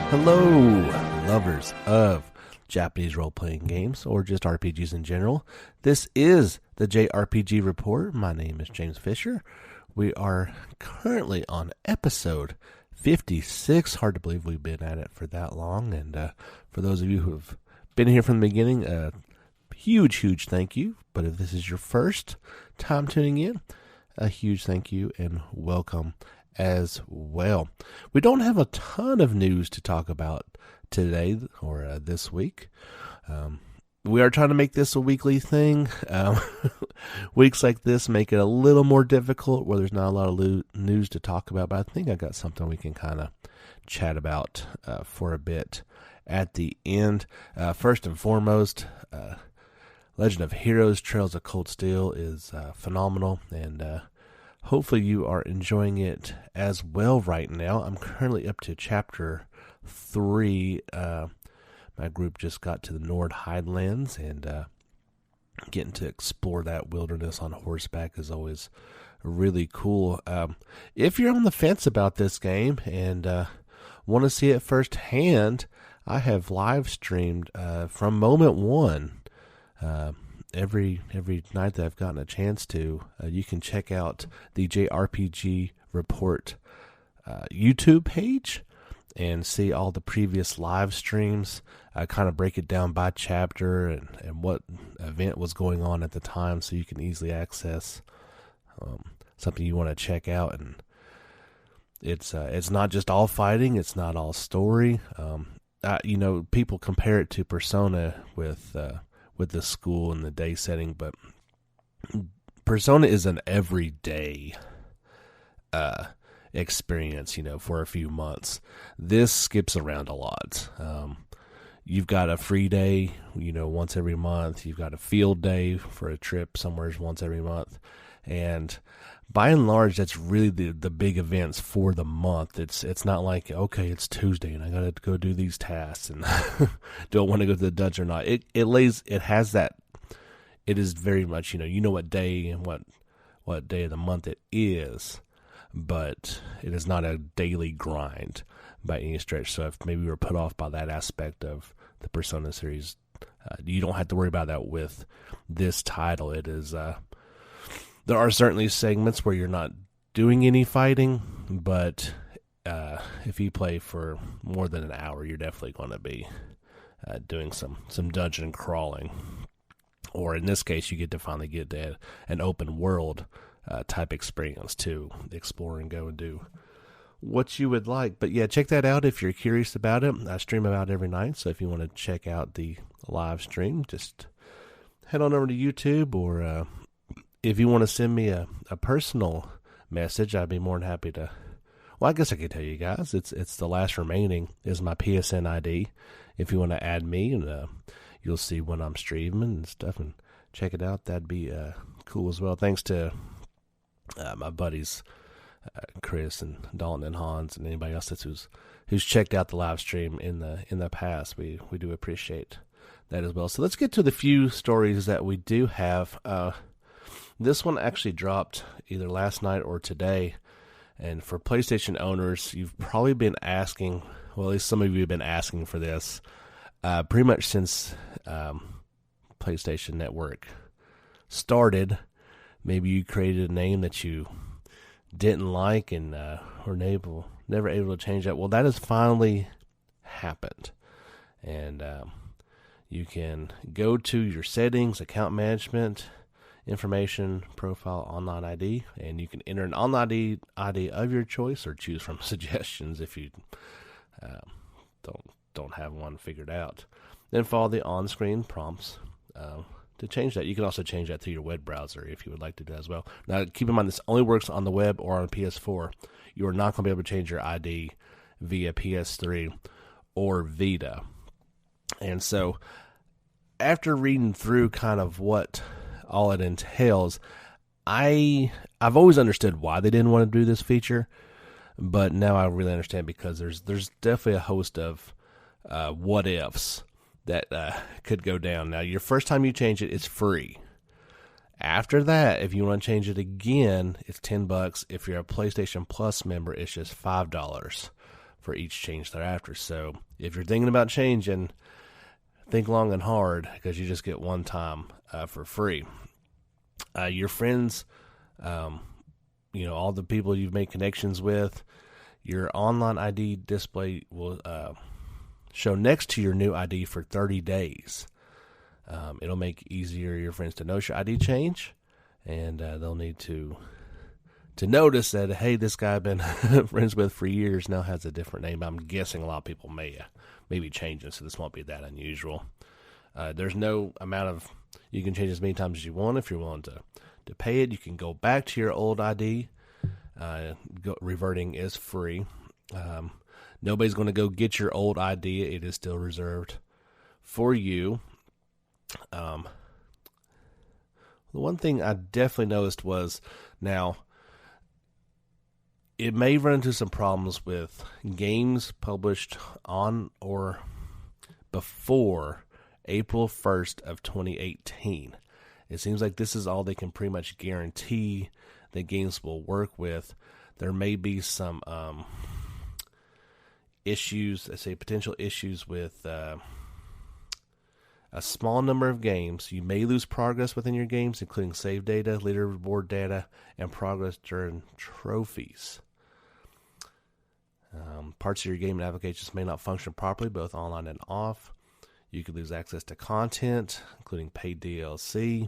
Hello, lovers of Japanese role-playing games, or just RPGs in general. This is the JRPG Report. My name is James Fisher. We are currently on episode 56. Hard to believe we've been at it for that long. And for those of you who have been here from the beginning, a huge thank you. But if this is your first time tuning in, a huge thank you and welcome as well. We don't have a ton of news to talk about today or this week. We are trying to make this a weekly thing. Weeks like this make it a little more difficult where there's not a lot of news to talk about, but I think I got something we can kind of chat about for a bit at the end. First and foremost, Legend of Heroes Trails of Cold Steel is phenomenal, and hopefully you are enjoying it as well right now. I'm currently up to Chapter 3. My group just got to the Nord Highlands, and getting to explore that wilderness on horseback is always really cool. If you're on the fence about this game and want to see it firsthand, I have live streamed from moment one. Every night that I've gotten a chance to, you can check out the JRPG Report YouTube page and see all the previous live streams. I kind of break it down by chapter and what event was going on at the time, so you can easily access something you want to check out. And it's not just all fighting, it's not all story. People compare it to Persona with the school and the day setting, but Persona is an everyday experience, for a few months. This skips around a lot. You've got a free day, once every month. You've got a field day for a trip somewhere once every month. And by and large, that's really the big events for the month. It's not like, okay, it's Tuesday and I got to go do these tasks and do I want to go to the dungeon or not. It has that. It is very much, you know what day and what day of the month it is, but it is not a daily grind by any stretch. So if maybe you were put off by that aspect of the Persona series, you don't have to worry about that with this title. It is, there are certainly segments where you're not doing any fighting, but if you play for more than an hour, you're definitely going to be doing some dungeon crawling. Or in this case, you get to finally get an open world type experience to explore and go and do what you would like. But yeah, check that out if you're curious about it. I stream about every night, so if you want to check out the live stream, just head on over to YouTube, or if you want to send me a personal message, I'd be more than happy to. Well, I guess I could tell you guys, it's the last remaining is my PSN ID. If you want to add me, and you'll see when I'm streaming and stuff, and check it out. That'd be cool as well. Thanks to my buddies Chris and Dalton and Hans and anybody else who's checked out the live stream in the past. We do appreciate that as well. So let's get to the few stories that we do have. This one actually dropped either last night or today. And for PlayStation owners, you've probably been asking, well, at least some of you have been asking for this, pretty much since PlayStation Network started. Maybe you created a name that you didn't like and were never able to change that. Well, that has finally happened. And you can go to your settings, account management, information, profile, online ID, and you can enter an online ID of your choice or choose from suggestions if you don't have one figured out. Then follow the on-screen prompts to change that. You can also change that through your web browser if you would like to do that as well. Now, keep in mind, this only works on the web or on PS4. You are not going to be able to change your ID via PS3 or Vita. And so, after reading through kind of what all it entails, I've always understood why they didn't want to do this feature, but now I really understand, because there's definitely a host of what ifs that could go down. Now, your first time you change it, it's free. After that, if you want to change it again, it's $10. If you're a PlayStation Plus member, it's just $5 for each change thereafter. So if you're thinking about changing, think long and hard, because you just get one time for free. Your friends, all the people you've made connections with, your online ID display will show next to your new ID for 30 days. It'll make it easier your friends to notice your ID change, and they'll need to notice that, hey, this guy I've been friends with for years now has a different name. I'm guessing a lot of people may be changing, so this won't be that unusual. There's no amount of, you can change as many times as you want. If you're willing to pay it, you can go back to your old ID. Reverting is free. Nobody's going to go get your old ID. It is still reserved for you. The one thing I definitely noticed was, now, it may run into some problems with games published on or before April 1st of 2018. It seems like this is all they can pretty much guarantee that games will work with. There may be some issues, let's say potential issues with a small number of games. You may lose progress within your games, including save data, leaderboard data, and progress during trophies. Parts of your game and applications may not function properly, both online and off. You could lose access to content, including paid DLC,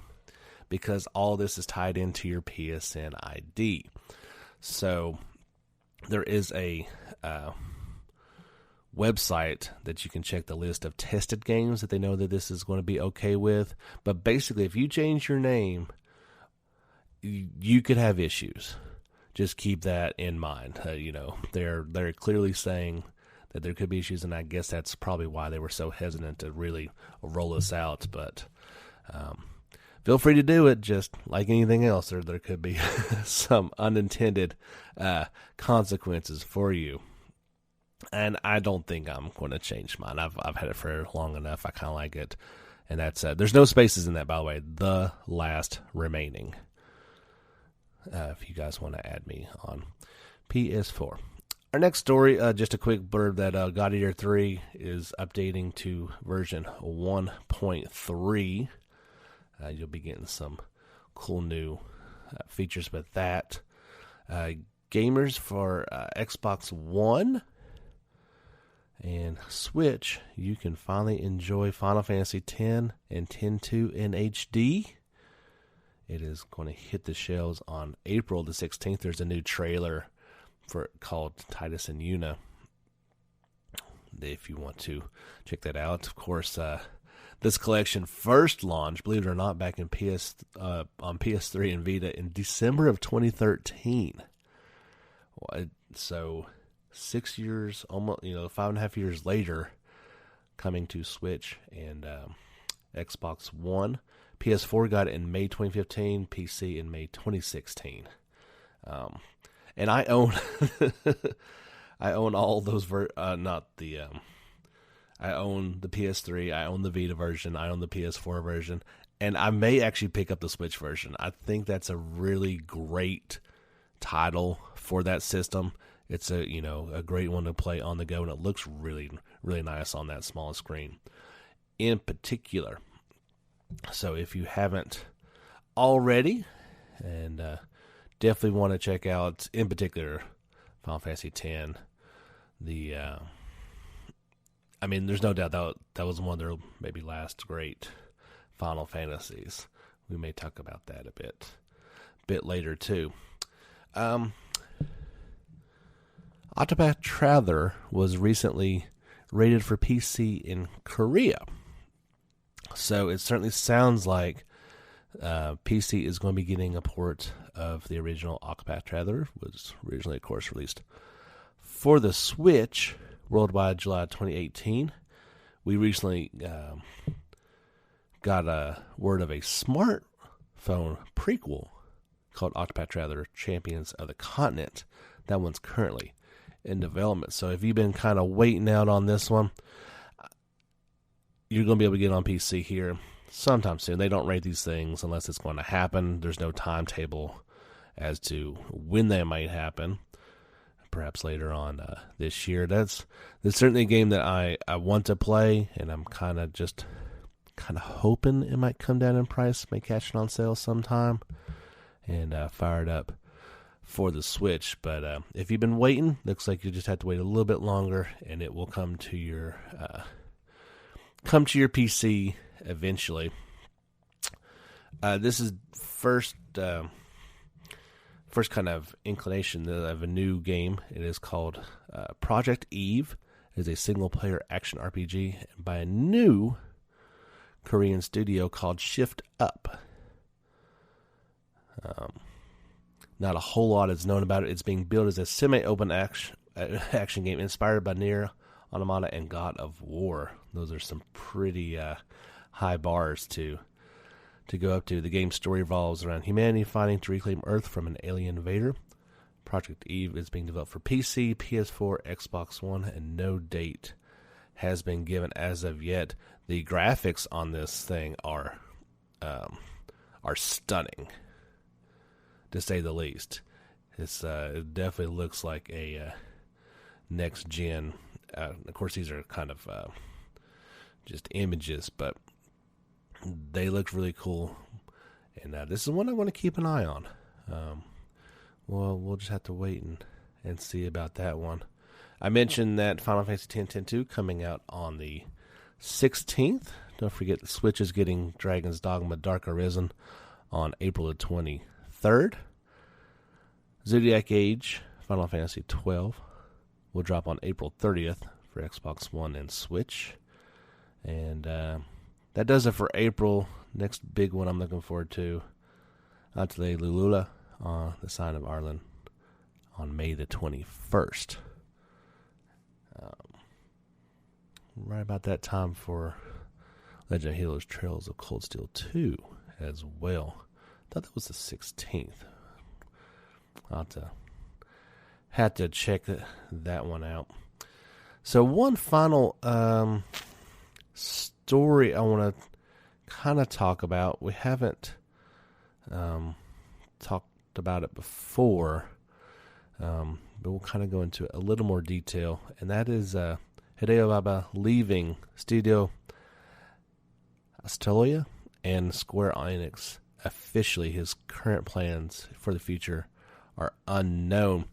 because all this is tied into your PSN ID. So there is a website that you can check the list of tested games that they know that this is going to be okay with. But basically, if you change your name, you could have issues. Just keep that in mind. They're clearly saying that there could be issues, and I guess that's probably why they were so hesitant to really roll this out. But feel free to do it. Just like anything else, there could be some unintended consequences for you. And I don't think I'm going to change mine. I've had it for long enough. I kind of like it. And that's there's no spaces in that, by the way. The last remaining. If you guys want to add me on PS4. Our next story, just a quick blurb that God Eater 3 is updating to version 1.3. You'll be getting some cool new features with that. Gamers for Xbox One and Switch, you can finally enjoy Final Fantasy X and X-2 in HD. It is going to hit the shelves on April the 16th. There's a new trailer called Titus and Yuna, if you want to check that out. Of course, this collection first launched, believe it or not, back in on PS3 and Vita in December of 2013. So 6 years, almost 5.5 years later, coming to Switch and Xbox One. PS4 got it in May 2015, PC in May 2016. And I own I own all those I own the PS3, I own the Vita version, I own the PS4 version, and I may actually pick up the Switch version. I think that's a really great title for that system. It's a great one to play on the go, and it looks really, really nice on that small screen in particular. So if you haven't already, and definitely want to check out, in particular, Final Fantasy X. There's no doubt that was one of their maybe last great Final Fantasies. We may talk about that a bit later too. Octopath Traveler was recently rated for PC in Korea. So it certainly sounds like PC is going to be getting a port of the original Octopath Traveler. Was originally, of course, released for the Switch worldwide July 2018. We recently got a word of a smartphone prequel called Octopath Traveler Champions of the Continent. That one's currently in development. So if you've been kind of waiting out on this one, you're going to be able to get on PC here sometime soon. They don't rate these things unless it's going to happen. There's no timetable as to when they might happen. Perhaps later on this year. That's certainly a game that I want to play, and I'm kind of hoping it might come down in price, may catch it on sale sometime, and fire it up for the Switch. But if you've been waiting, looks like you just have to wait a little bit longer, and it will come to your PC eventually. This is first kind of inclination of a new game. It is called Project Eve. It is a single-player action RPG by a new Korean studio called Shift Up. Not a whole lot is known about it. It's being built as a semi-open action game inspired by Nier Automata and God of War. Those are some pretty high bars to go up to. The game's story revolves around humanity fighting to reclaim Earth from an alien invader. Project Eve is being developed for PC, PS4, Xbox One, and no date has been given as of yet. The graphics on this thing are stunning, to say the least. It definitely looks like a next gen. Of course, these are kind of just images, but they look really cool, and this is one I want to keep an eye on. Well, we'll just have to wait and see about that one. I mentioned that Final Fantasy X-10-2 coming out on the 16th. Don't forget the Switch is getting Dragon's Dogma Dark Arisen on April the 23rd. Zodiac Age Final Fantasy XII will drop on April 30th for Xbox One and Switch. And that does it for April. Next big one I'm looking forward to, Atelier Lulula, the Sign of Arlen, on May the 21st. Right about that time for Legend of Heroes Trails of Cold Steel 2 as well. I thought that was the 16th. I'll have to check that one out. So one final story I want to kind of talk about. We haven't talked about it before, but we'll kind of go into a little more detail, and that is Hideo Baba leaving Studio Astoria and Square Enix officially. His current plans for the future are unknown.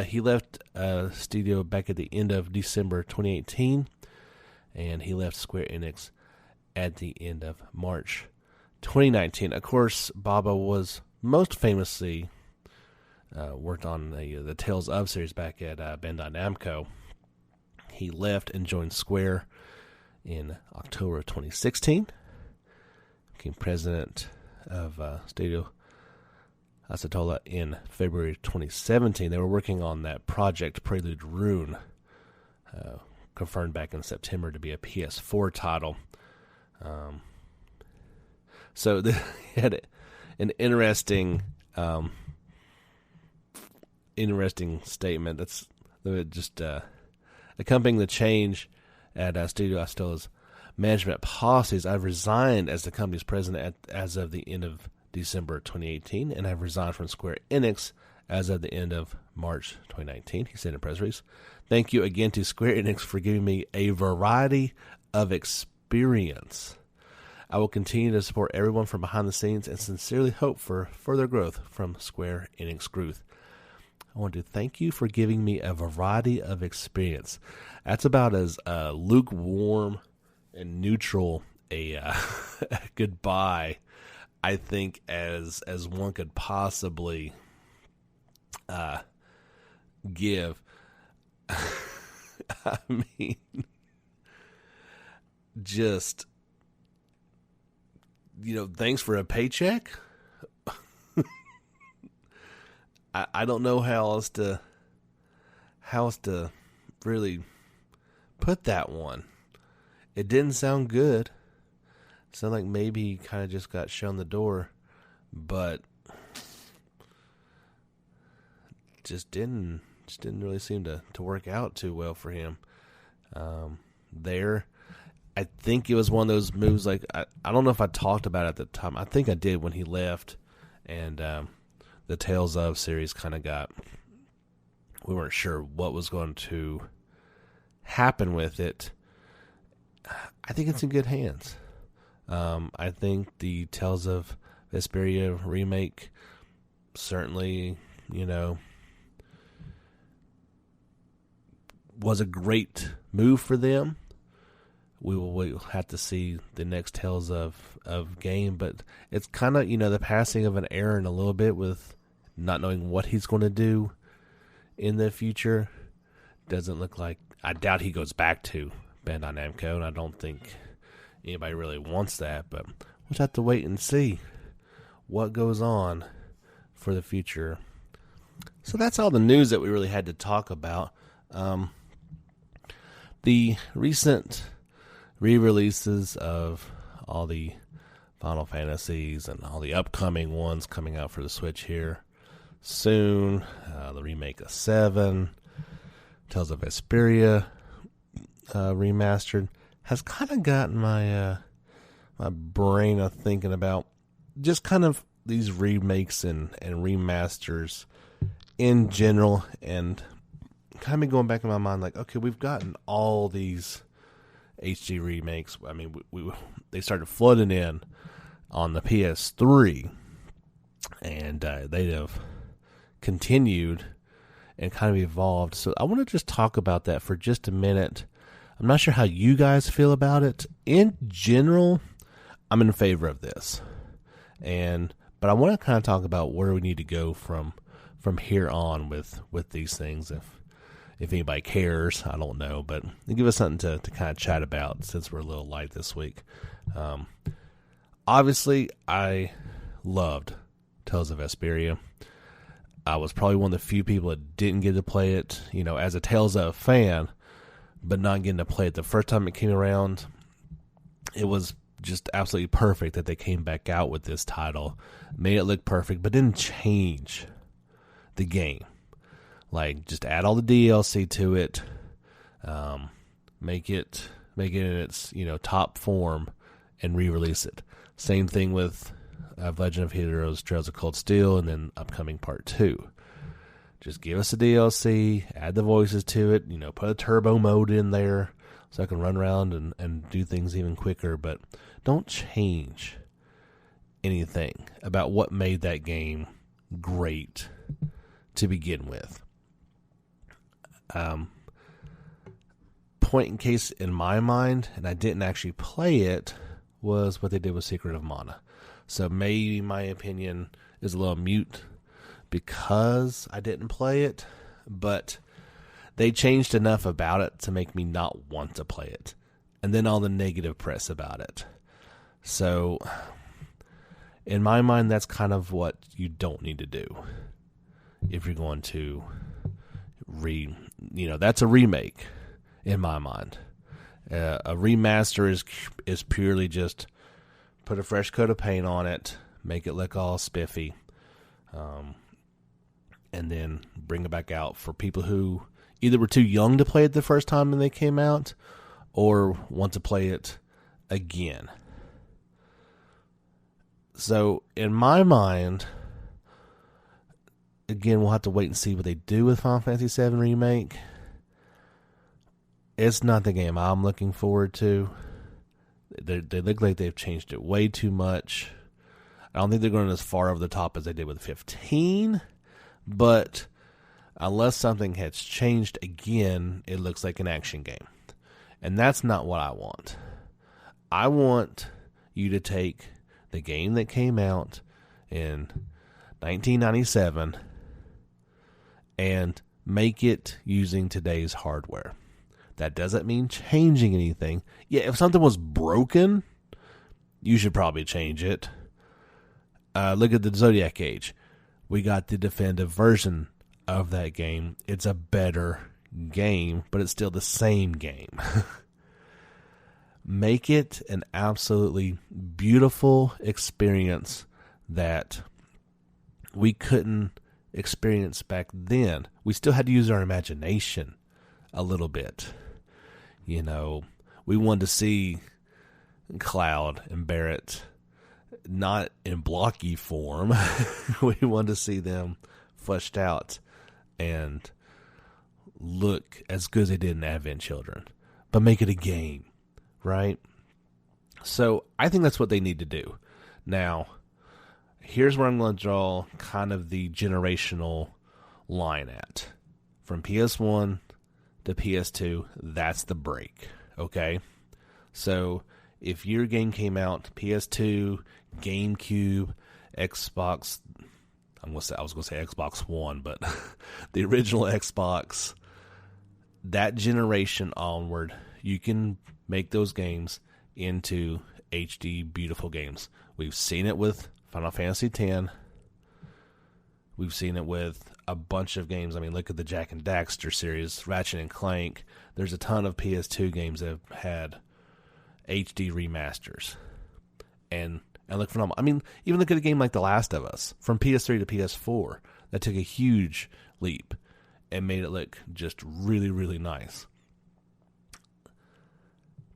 He left Studio back at the end of December 2018, and he left Square Enix at the end of March 2019. Of course, Baba was most famously worked on the Tales of series back at Bandai Namco. He left and joined Square in October of 2016. Became president of Studio Asatola in February 2017. They were working on that project Prelude Rune, confirmed back in September to be a PS4 title. So they had an interesting statement. That's just accompanying the change at Studio Astola's management policies. I've resigned as the company's president as of the end of December 2018, and I've resigned from Square Enix as of the end of March 2019, he said in a press release. Thank you again to Square Enix for giving me a variety of experience. I will continue to support everyone from behind the scenes and sincerely hope for further growth from Square Enix Group. I want to thank you for giving me a variety of experience. That's about as lukewarm and neutral a goodbye, I think, as one could possibly give. I mean, just, thanks for a paycheck. I don't know how else to really put that one. It didn't sound good. It sounded like maybe he kind of just got shown the door, but just didn't really seem to work out too well for him there. I think it was one of those moves, like, I don't know if I talked about it at the time. I think I did when he left, and the Tales of series kind of we weren't sure what was going to happen with it. I think it's in good hands. I think the Tales of Vesperia remake certainly, was a great move for them. We'll have to see the next Tales of game, but it's kind of, the passing of an Aaron a little bit with not knowing what he's going to do in the future. Doesn't look like, I doubt he goes back to Bandai Namco, and I don't think anybody really wants that, but we'll just have to wait and see what goes on for the future. So that's all the news that we really had to talk about. The recent re-releases of all the Final Fantasies and all the upcoming ones coming out for the Switch here soon. The remake of 7, Tales of Vesperia remastered, has kind of gotten my brain thinking about just kind of these remakes and remasters in general, and kind of going back in my mind like, okay, we've gotten all these HD remakes. I mean, they started flooding in on the PS3, and they have continued and kind of evolved. So I want to just talk about that for just a minute. I'm not sure how you guys feel about it. In general, I'm in favor of this, but I want to kind of talk about where we need to go from here on with these things. If anybody cares, I don't know, but give us something to kind of chat about since we're a little light this week. Obviously, I loved Tales of Vesperia. I was probably one of the few people that didn't get to play it, as a Tales of fan, but not getting to play it. The first time it came around, it was just absolutely perfect that they came back out with this title, made it look perfect, but didn't change the game. Like, just add all the DLC to it, make it in its top form, and re-release it. Same thing with Legend of Heroes: Trails of Cold Steel, and then upcoming Part 2. Just give us a DLC, add the voices to it, put a turbo mode in there so I can run around and do things even quicker, but don't change anything about what made that game great to begin with. Point in case in my mind, and I didn't actually play it, was what they did with Secret of Mana. So maybe my opinion is a little mute because I didn't play it, but they changed enough about it to make me not want to play it. And then all the negative press about it. So in my mind, that's kind of what you don't need to do if you're going to that's a remake in my mind. A remaster is purely just put a fresh coat of paint on it, make it look all spiffy, and then bring it back out for people who either were too young to play it the first time when they came out, or want to play it again. So in my mind, again, we'll have to wait and see what they do with Final Fantasy VII Remake. It's not the game I'm looking forward to. They look like they've changed it way too much. I don't think they're going as far over the top as they did with 15, but unless something has changed again, it looks like an action game. And that's not what I want. I want you to take the game that came out in 1997 and make it using today's hardware. That doesn't mean changing anything. Yeah, if something was broken, you should probably change it. Look at the Zodiac Age. We got the definitive version of that game. It's a better game, but it's still the same game. Make it an absolutely beautiful experience that we couldn't experience back then. We still had to use our imagination a little bit. We we wanted to see Cloud and Barrett not in blocky form. We wanted to see them fleshed out and look as good as they did in Advent Children, but make it a game, right? So I think that's what they need to do. Now, here's where I'm going to draw kind of the generational line at. From PS1 to PS2, that's the break, okay? So if your game came out PS2, GameCube, Xbox, I was going to say Xbox One, but the original Xbox, that generation onward, you can make those games into HD beautiful games. We've seen it with Final Fantasy X. We've seen it with a bunch of games. I mean, look at the Jak and Daxter series, Ratchet and Clank. There's a ton of PS2 games that have had HD remasters. And look phenomenal. I mean, even look at a game like The Last of Us from PS3 to PS4. That took a huge leap and made it look just really, really nice.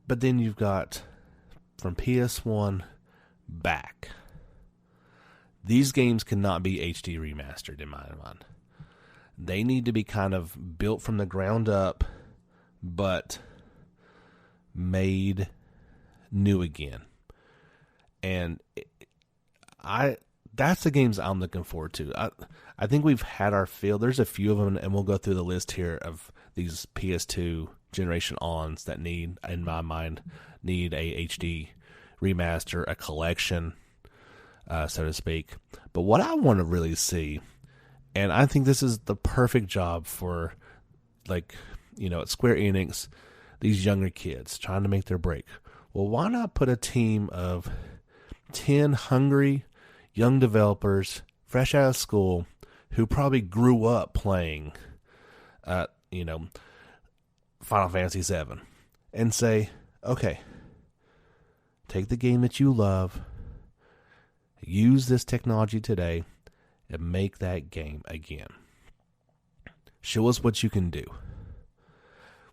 But then you've got from PS1 back. These games cannot be HD remastered in my mind. They need to be kind of built from the ground up, but made new again. And that's the games I'm looking forward to. I think we've had our fill. There's a few of them, and we'll go through the list here of these PS2 generation ons that need, in my mind, need a HD remaster, a collection, so to speak. But what I want to really see, and I think this is the perfect job for, like, you know, at Square Enix, these younger kids trying to make their break. Well, why not put a team of 10 hungry young developers, fresh out of school, who probably grew up playing, Final Fantasy VII, and say, okay, take the game that you love, use this technology today, and make that game again. Show us what you can do.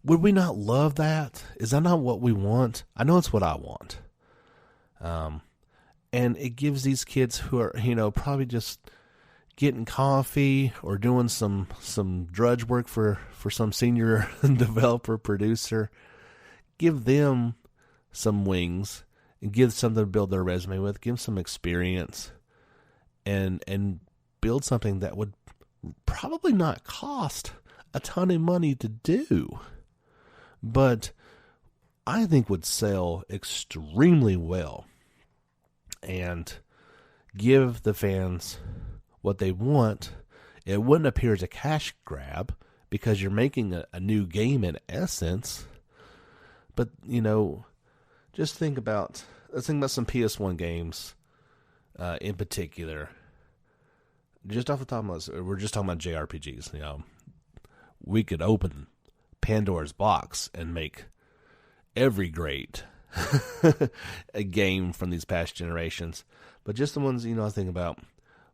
Would we not love that? Is that not what we want? I know it's what I want. And it gives these kids who are, probably just getting coffee or doing some drudge work for some senior developer, producer, give them some wings and give something to build their resume with, give them some experience, and build something that would probably not cost a ton of money to do, but I think would sell extremely well and give the fans what they want. It wouldn't appear as a cash grab because you're making a new game in essence. But, let's think about some PS1 games in particular. Just off the top of my list, we're just talking about JRPGs. We could open Pandora's box and make every great a game from these past generations. But just the ones, I was thinking about,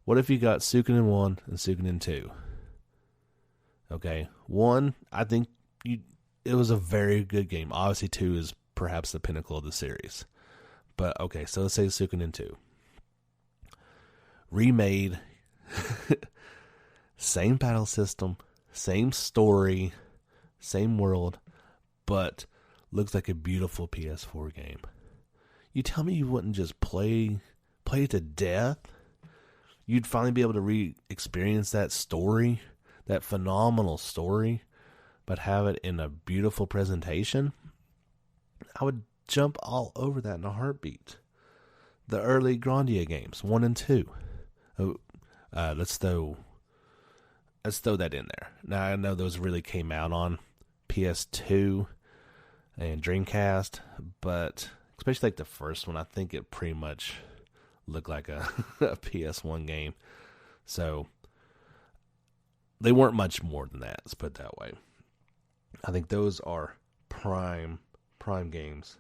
what if you got Suikoden 1 and Suikoden 2? Okay, 1, I think it was a very good game. Obviously, 2 is perhaps the pinnacle of the series. But, okay, so let's say Suikoden 2. Remade, same battle system, same story, same world, but looks like a beautiful PS4 game. You tell me you wouldn't just play it to death? You'd finally be able to re-experience that story, that phenomenal story, but have it in a beautiful presentation? I would jump all over that in a heartbeat. The early Grandia games, 1 and 2. Let's throw that in there. Now, I know those really came out on PS2 and Dreamcast, but especially like the first one, I think it pretty much looked like a PS1 game. So they weren't much more than that, let's put it that way. I think those are prime games.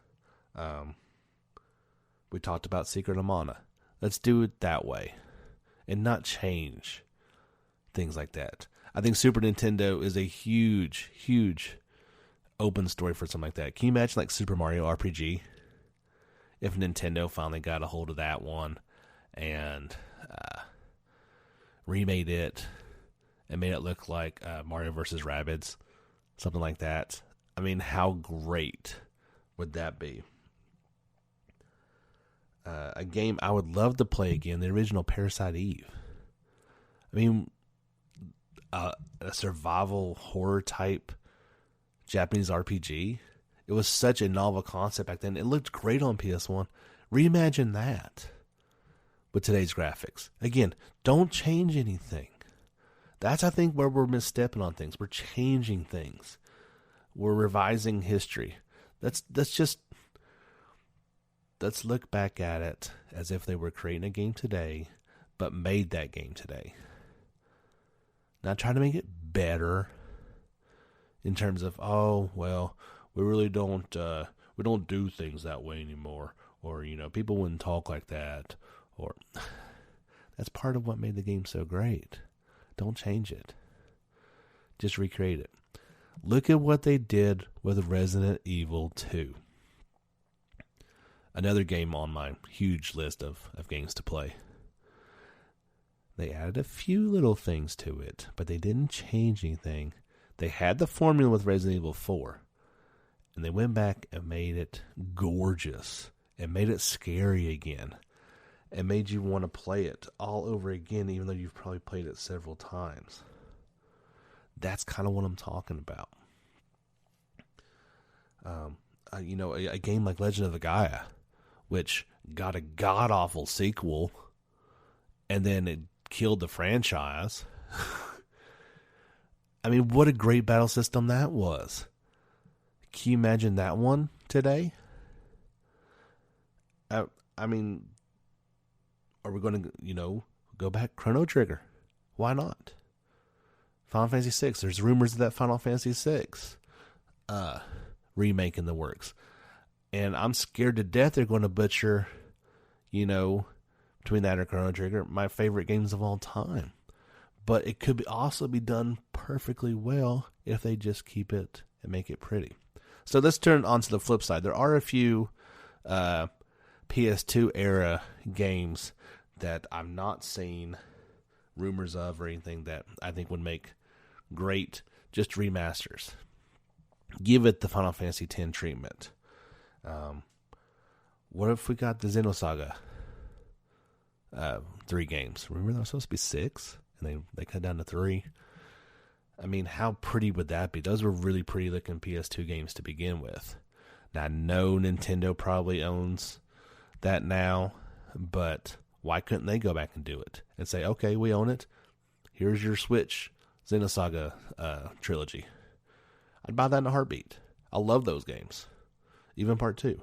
We talked about Secret of Mana. Let's do it that way and not change things like that. I think Super Nintendo is a huge open story for something like that. Can you imagine like Super Mario RPG? If Nintendo finally got a hold of that one and remade it and made it look like Mario vs. Rabbids, something like that. I mean, how great would that be? A game I would love to play again, the original Parasite Eve. I mean, a survival horror type Japanese RPG. It was such a novel concept back then. It looked great on PS1. Reimagine that with today's graphics. Again, don't change anything. That's, I think, where we're misstepping on things. We're changing things. We're revising history. Let's look back at it as if they were creating a game today, but made that game today. Not trying to make it better in terms of, oh, well, we really don't do things that way anymore, or people wouldn't talk like that, or that's part of what made the game so great. Don't change it. Just recreate it. Look at what they did with Resident Evil 2. Another game on my huge list of games to play. They added a few little things to it, but they didn't change anything. They had the formula with Resident Evil 4. And they went back and made it gorgeous. And made it scary again. And made you want to play it all over again, even though you've probably played it several times. That's kind of what I'm talking about. A game like Legend of the Gaia, which got a god-awful sequel, and then it killed the franchise. I mean, what a great battle system that was. Can you imagine that one today? I mean, are we going to, go back? Chrono Trigger. Why not? Final Fantasy VI. There's rumors of that Final Fantasy VI remake in the works. And I'm scared to death they're going to butcher, between that or Chrono Trigger, my favorite games of all time. But it could also be done perfectly well if they just keep it and make it pretty. So let's turn on to the flip side. There are a few PS2 era games that I've not seen rumors of or anything that I think would make great just remasters. Give it the Final Fantasy X treatment. What if we got the Xenosaga 3 games? Remember there was supposed to be 6? And they cut down to 3. I mean, how pretty would that be? Those were really pretty looking PS2 games to begin with. Now, I know Nintendo probably owns that now, but why couldn't they go back and do it? And say, okay, we own it. Here's your Switch Xenosaga trilogy. I'd buy that in a heartbeat. I love those games. Even part 2.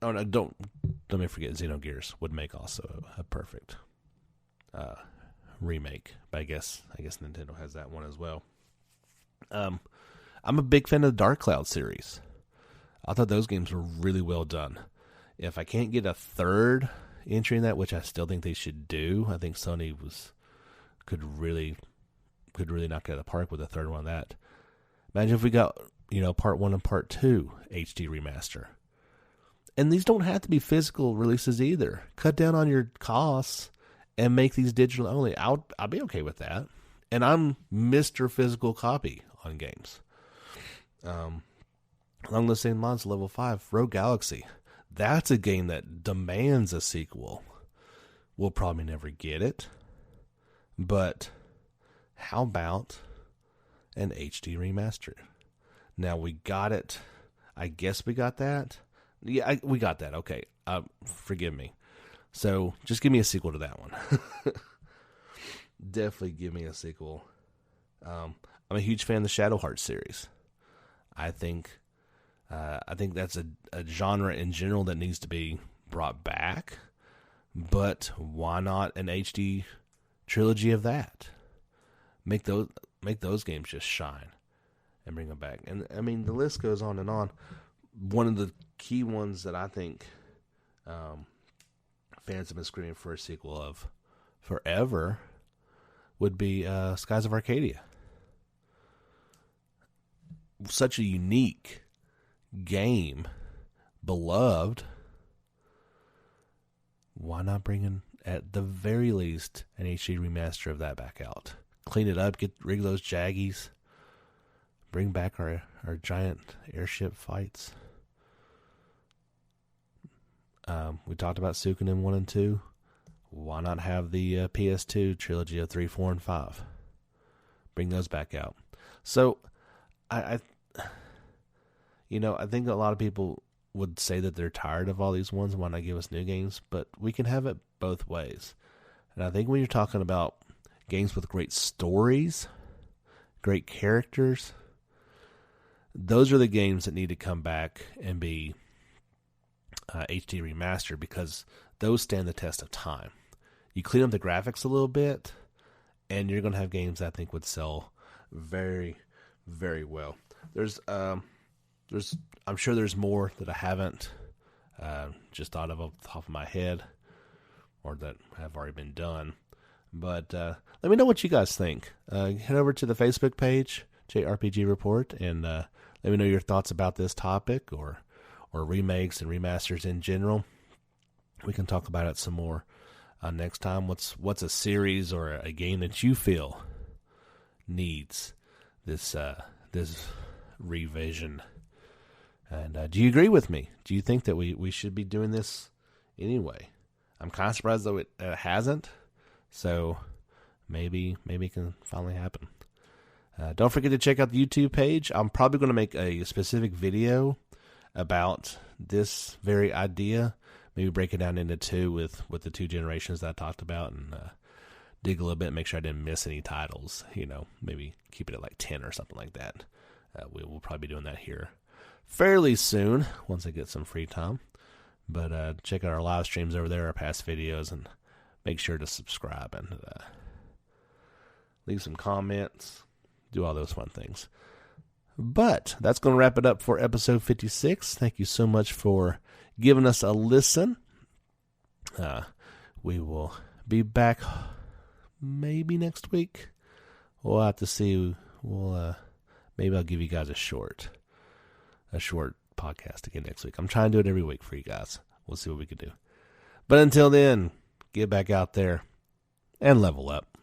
Oh, no, don't me forget Xenogears would make also a perfect remake. But I guess Nintendo has that one as well. I'm a big fan of the Dark Cloud series. I thought those games were really well done. If I can't get a third entry in that, which I still think they should do, I think Sony could really knock it out of the park with a third one of that. Imagine if we got, part 1 and part 2 HD remaster. And these don't have to be physical releases either. Cut down on your costs and make these digital only. I'll be okay with that. And I'm Mr. Physical Copy on games. Along the same lines, Level 5, Rogue Galaxy. That's a game that demands a sequel. We'll probably never get it. But how about an HD remaster? Now we got it. I guess we got that. Yeah, we got that. Okay. Forgive me. So just give me a sequel to that one. Definitely give me a sequel. I'm a huge fan of the Shadow Hearts series. I think that's a genre in general that needs to be brought back. But why not an HD trilogy of that? Make those games just shine and bring them back. And I mean, the list goes on and on. One of the key ones that I think fans have been screaming for a sequel of forever would be Skies of Arcadia. such a unique game, beloved, why not bring in, at the very least, an HD remaster of that back out? Clean it up, get rid of those jaggies, bring back our giant airship fights. We talked about Suikoden 1 and 2. Why not have the PS2 trilogy of 3, 4, and 5? Bring those back out. So, I think a lot of people would say that they're tired of all these ones and why not give us new games, but we can have it both ways. And I think when you're talking about games with great stories, great characters, those are the games that need to come back and be HD remastered, because those stand the test of time. You clean up the graphics a little bit, and you're going to have games that I think would sell very, very well. I'm sure there's more that I haven't just thought of off the top of my head, or that have already been done. But let me know what you guys think. Head over to the Facebook page, JRPG Report, and let me know your thoughts about this topic, or remakes and remasters in general. We can talk about it some more next time. What's a series or a game that you feel needs this revision? And do you agree with me? Do you think that we should be doing this anyway? I'm kind of surprised though it hasn't. So maybe it can finally happen. Don't forget to check out the YouTube page. I'm probably going to make a specific video about this very idea. Maybe break it down into two with the two generations that I talked about, and dig a little bit, make sure I didn't miss any titles. Maybe keep it at like 10 or something like that. We'll probably be doing that here fairly soon once I get some free time. But check out our live streams over there, our past videos, and make sure to subscribe and leave some comments. Do all those fun things. But that's going to wrap it up for episode 56. Thank you so much for giving us a listen. We will be back maybe next week. We'll have to see. Maybe I'll give you guys a short podcast again next week. I'm trying to do it every week for you guys. We'll see what we can do. But until then, get back out there and level up.